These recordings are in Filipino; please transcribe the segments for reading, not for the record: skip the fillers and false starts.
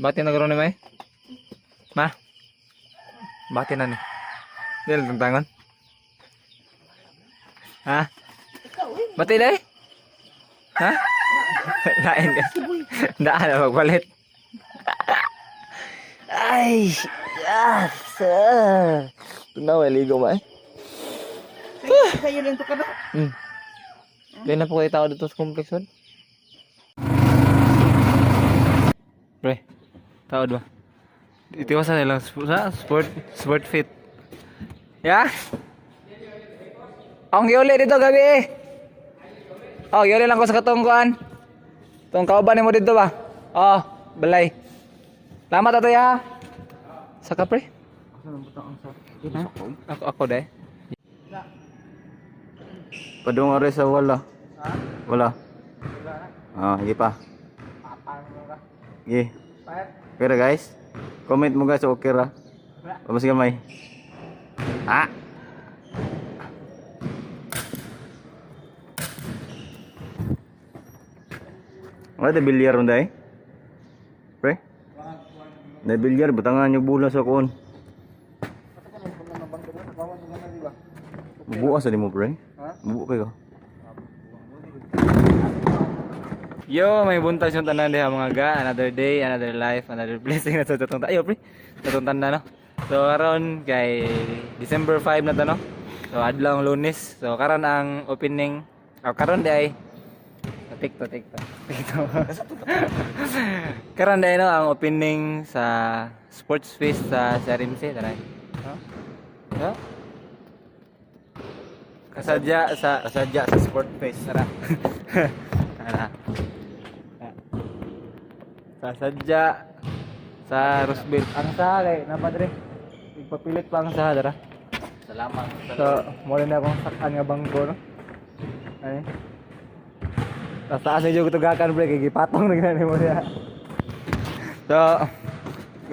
Bati na garo ni May? Ma? Bati na ni. Dili tantangon. Ha? Bati na eh? Ha? Lain ka. Daan na magpalit. Ay! Yes! Tunaw, ligo ba eh? Sa'yo lang ito ka na. Kaya na po kayo tao dito sa complex one. Pre, tao ba? Itiwasan nilang sport fit. Ya? Ang giuli dito gabi. Oh, giuli lang ko sa katungkuan. Tong kauban mo dito ba? Oh, balay. Lamat ato ya. Saka pre. Ha? Ako deh. Padung ore sa wala. Wala. Ah, sige pa. Sige. Pero guys, comment mo guys okay ra. Mas gamay. Ah. Wala de bilyar unday. Pre? Na bilyar butangan yung bola sa kuon. Bubukas sa mo pre? Bubu kayo. Yo, may buntas yung tanan diha mga ga. Another day, another life, another blessing na sa tatong tayo, pre. Tatong tanda, no? So, karon kay December 5 na to, no? So, adlaw Lunes. So, karon ang opening. Karon di ay TikTok. Karon di no ang opening sa Sports Fest sa RMC, taray. Huh? Kasadya sa Sport Fest, tara. Tara. Sasadya sa Roseville. Ang sahalay, napadre. Igpapilit pa ang sahadara. Salamat. So, muli na akong sakan nga bangko, no? Ay. Tapos taas na yung tugakan, pre. Kikipatong na ginani mo niya. So,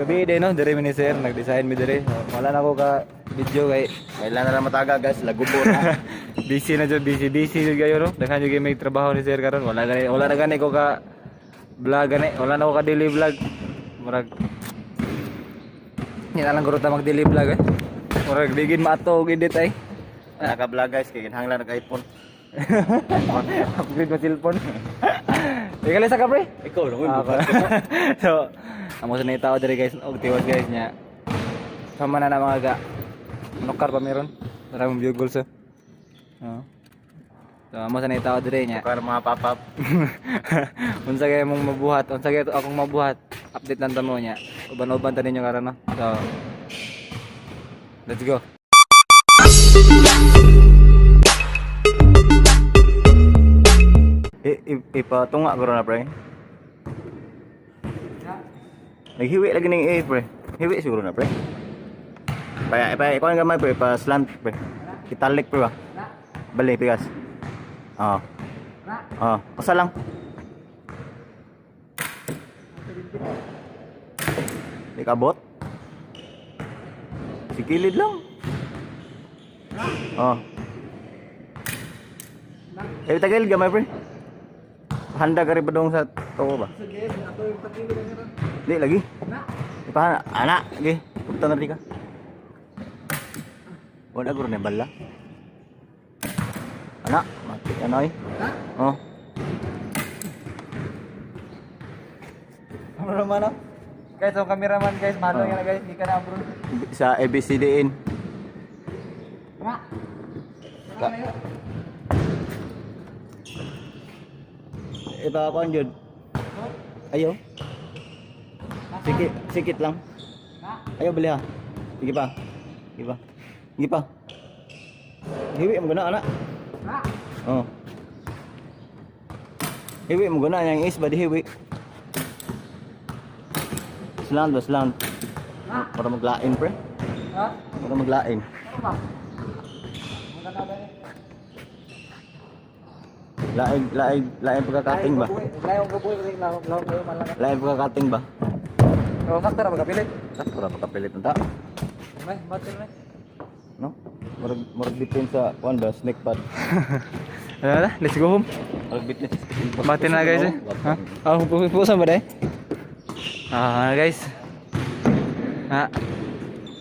gabi din, no? Dire ni sir. Nag-design mi dire. So, wala na ako ka video kay Kailan na lang mataga guys, lagubo na. busy na dyan, busy kayo, no? Daghan yung may trabaho ni sir karon. Wala na gani ko ka vlog gani. Wala na ko ka daily vlog. Murag Yan lang guro ta mag daily vlog eh. Murag digin maato og edit ay. Naka-vlog guys, kay ginhanglan nag-iPhone. Upgrade mo cellphone. Ikaw sa ka pre? Ikaw lang yung So, amo sa nay tao diri guys, og tiwas guys nya. Sama na na mga ga. Nukar pa meron. Para mo view goals. Oh. So, amo sa nay tao diri nya. Para mga papap. Unsa kay mong mabuhat, unsa kay akong mabuhat. Update lang ta mo nya. Uban-uban ta ninyo karon no. So, let's go. Ipatunga ko na pre. Naghiwi lagi ning pre. Hiwi siguro na pre. Ikaw nga gamay pre, pa slant pre. Italik pre ba? Bali pigas. Oo. Pasa lang. Ikabot. Sikilid lang. Tagail gamay pre. Handa ka rin ba dong sa toko ba? Di lagi. Ipahan, anak, lagi. Punta na rin ka. Wala guro na bala. Anak, mati ano eh. Oh. Cameraman no? Guys, so cameraman guys, malo nga guys, di ka na bro. Sa ABCDN. Iba ako yun. Ayaw. Sikit lang. Ayaw bali ha. Sige pa. Sige pa. Hiwi mo guna anak. Oh. Hiwi mo guna yang is ba di hiwi. Slant. Para maglain pre. Ha? Para maglain. Lain pagkakating ba? Lain pagkakating ba? Oh, faktor apa kapilit? Sakto ra pagkapilit unta. May, batin may. No? Murag depend sa kuan ba snake pad. Ano na? Let's go home. Murag bitnet. Batin na guys eh. Ha? Oh, pusa ba dai? Guys.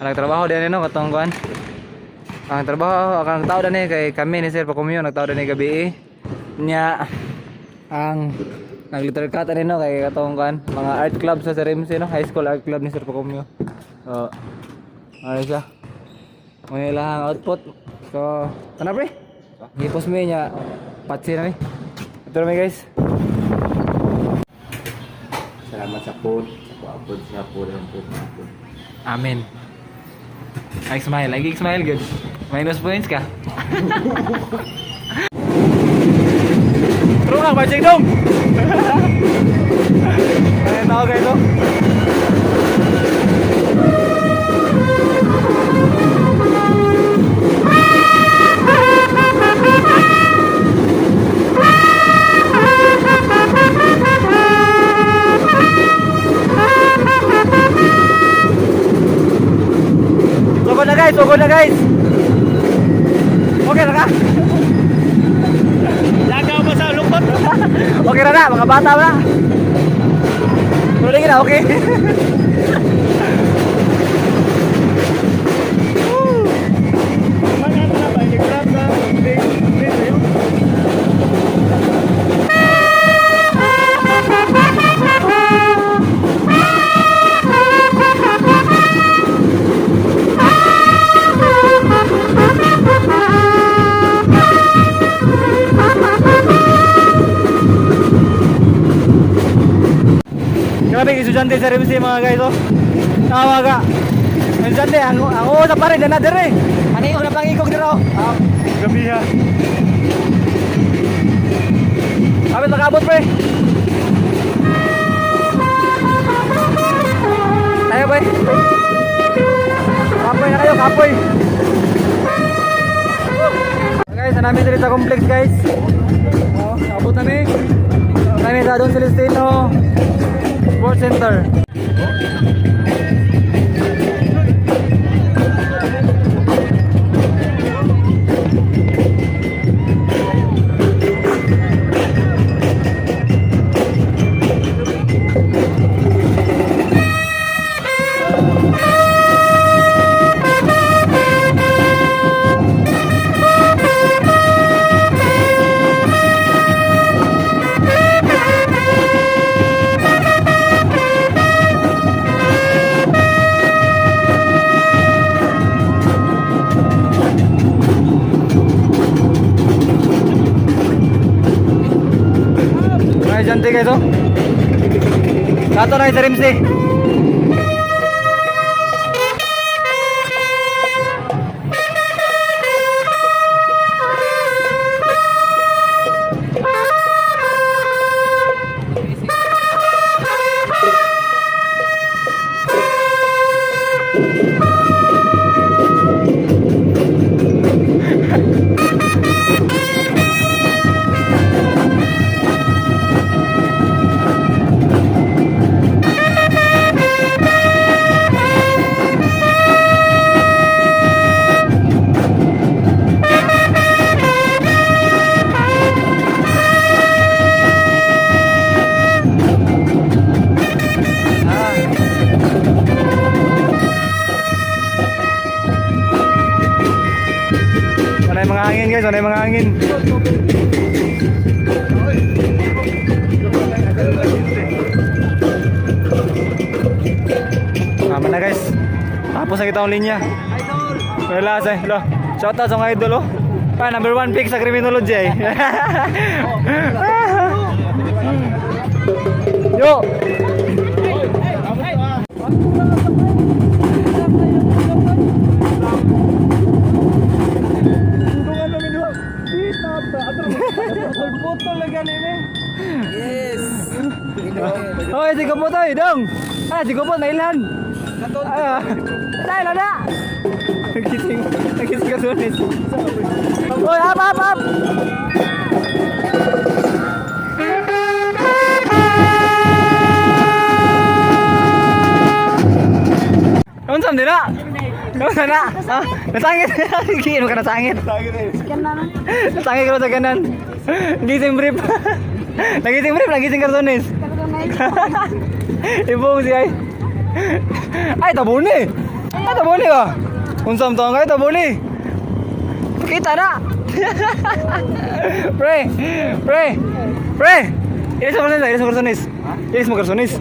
Nagtrabaho din no katong kuan. Ang trabaho ang tao dani kay kami ni Sir Pacomio nagtao dani gabi nya ang nagliter cut ani no kay katong kuan mga art club sa RMC no, high school art club ni Sir Pacomio. So ano siya? May lahang output. So, kana pre? Gipos mi nya patsi na mi. Ito na mi guys. Salamat sa food. Upload siya food ang food. Amen. Lagi smile good. Minus points ka. Terus nggak bajing dong? Kalian tahu kayak itu? Sugod na guys. Okay na ka? Lagaw mo sa lungkot. Okay na na, mga bata na. Tuloy na, okay. Grabe estudyante sa RMC mga guys oh. Tawa ka. Estudyante ang usap pa rin na dire. Ano yung unang pangikog dito? Gabi ha. Kapit nakabot pre. Tayo pre. Kapoy na kayo, kapoy. Guys, namin dito sa complex guys. Oh, abot namin. Kami sa Don Celestino Sports Center. Estudyante guys oh. Kato na sa RMC. Wala yung mga hangin guys, wala yung mga hangin. Tama na guys. Tapos na kita ang linya. Wala say, lo. Shout out sa mga idol oh. Pa number 1 pick sa criminology eh. Yo. Yes. Hoy, si Gopot oy, dong. Si Gopot nailan. Nailan na. Nagising ka sunis. Hoy, up. Unsam din na? Unsam na? Nasangit. Sige, ano ka nasangit? Nasangit ka sa kanan. Gising brief. Nagising brief, nagising kartonis. Ibong siya ay. Ay, tabuni. Ay, tabuni ka. Unsam to nga tabuni. Kita na. Pre. Ilis mo karsonis.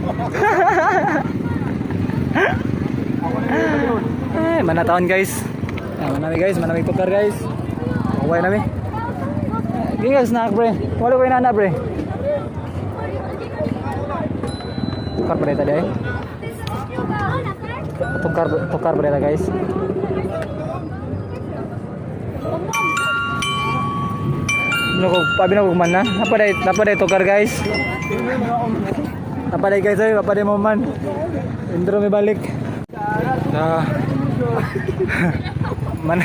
Ay, manataon guys. Manami tukar guys. Okay nami. Gingas na pre. Wala ko inana pre. Tukar pa tadi ay. Tukar pa guys. Pabi na man na. Napaday tukar guys. Napaday guys ay, napaday mo man. Intro may balik. Mana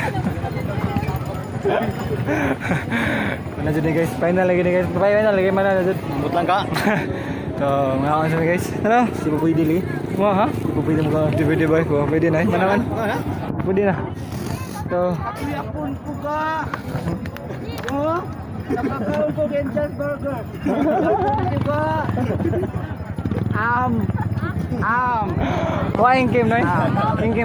jud ni guys, final lagi ni guys. Mana jud. Mambut lang ka. So, mga kansa guys. Ano? Si Buboy Dili. Mo ha? Pwede mo ka. DVD boy ko. Pwede na. Mana man? Pwede na. So, Yapon ko ka. Oh, nakakaon ko Genjas Burger. Diba? Waing Kim noy. Kim.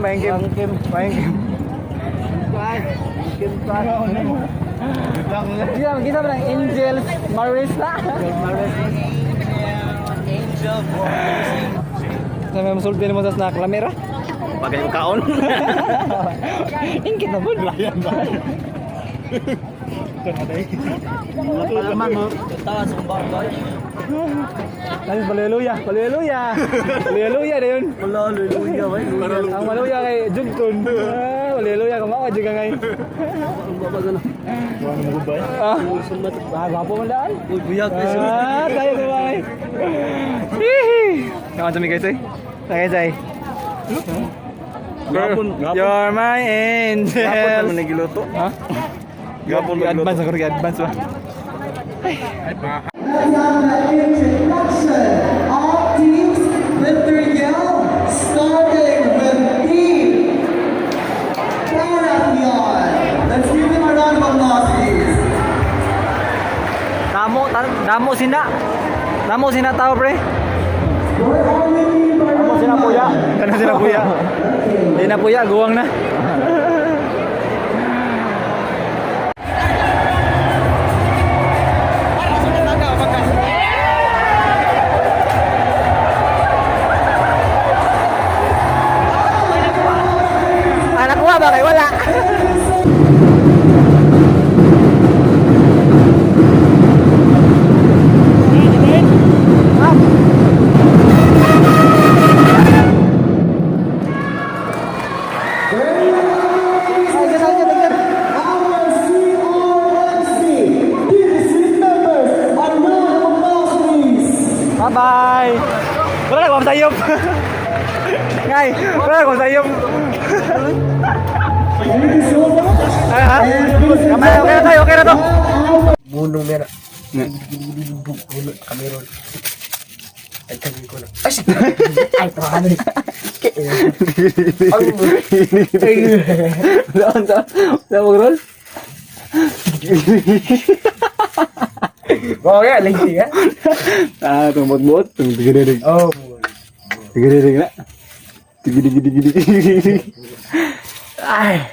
Kita bilang Angel Marisa. Angel Sampai musultin mo sa snack lamera. Bagay mo kaon. Ingkit na po. Layan ba? Palaman mo. Tawa sa burger. Lagi haleluya na yun. Wala, hallelujah. Ang maluya kay Jugtun. Haleluya ka mao juga ngayon. Ang baba na. Gwapo man daan. Uy, buyag na siya. Tayo sa bahay. Hihi. Kawan sa mi guys eh. Tagay say. Gapon. You're my angel. Gapon naman nagiluto. Ha? Gapon Advance ako advance ba? Let's have the introduction of teams with their yell, starting with Team Paratheon. Let's give them a round of applause, please. Damo sina tao pre. Where are you, Team Paratheon? Sina puya. Di na puya guwang na. Anak gua bakal wala. Our CRMC. These members, a round of applause, please. Bye-bye. Wala na akong sayop. Ngay, wala na akong sayop. Thank you so much. Ha? Okay na to. Bunong meron. Buno kami ron. Ay, kami ko na. Ay, sige. Ay, tawa na. Sa mag-roll? Okay, lagi ya. Itong bot-bot. Itong tigidirig. Oh, Tigidirig na. Tigidig. Ay!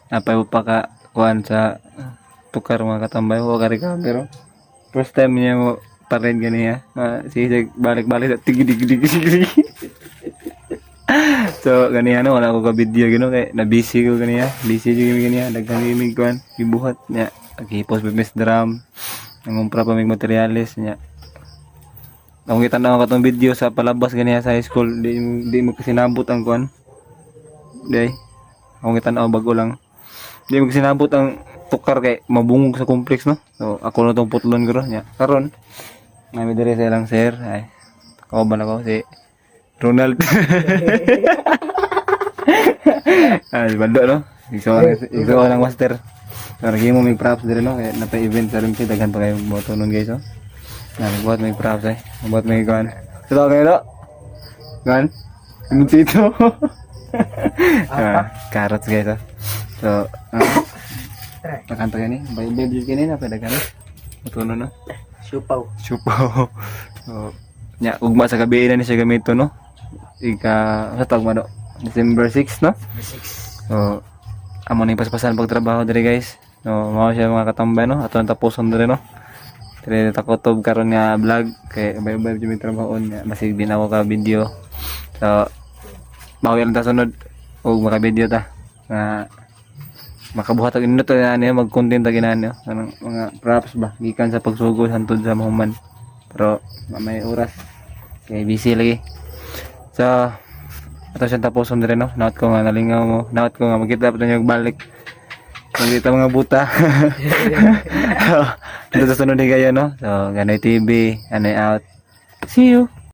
Napay pa ka kuhan sa tukar mga katambay ko kari ka pero first time niya mo parin ganiya sisig balik-balik sa tigidig. So ganiya no wala ko ka video gino kay na busy ko ganiya daghang gaming kuhan gibuhat niya nag-post with Miss Drum nangumpra pa mig materials niya kung kita na katong video sa palabas ganiya sa high school di mo kasi nabot ang kuhan di kung kita na bago lang di mo kasi nabot ang tukar kay mabungog sa complex no so ako na tong putlon guro nya karon nami dire sa ilang sir ay kauban ako si Ronald ay bando no iso ng master so naging mo may props dire no kay napay event sa rin si daghan pa kayo moto nun guys oh nagbuhat may props nagbuhat may kuan so kayo no kuan sito carrots guys oh so nakanta gani baby gani na pwede gani mutuno no Siupaw. Supo. So, nya ugma sa gabi na ni siya gamito no. Sa tawag mo no? December 6 no. So amo ni paspasan pagtrabaho diri guys. So mao siya mga katambay no. Ato tapuson diri no. Dili takotob karon nga vlog kay ubay-ubay jud mi trabaho nya masig din ako ka video. So bawi lang ta sunod og maka video ta nga makabuhat og indo to ani mag-content ta ginani kanang mga props ba gikan sa pagsugod hantod sa mahuman. Pero may oras kay busy lagi. So ato siya tapuson diri no. Naot ko nga nalingaw mo. Naot ko nga magkita pa tayo balik. Magkita mga buta. Ito sa sunod ni kayo no. So Ganoy TV, Anoy out. See you.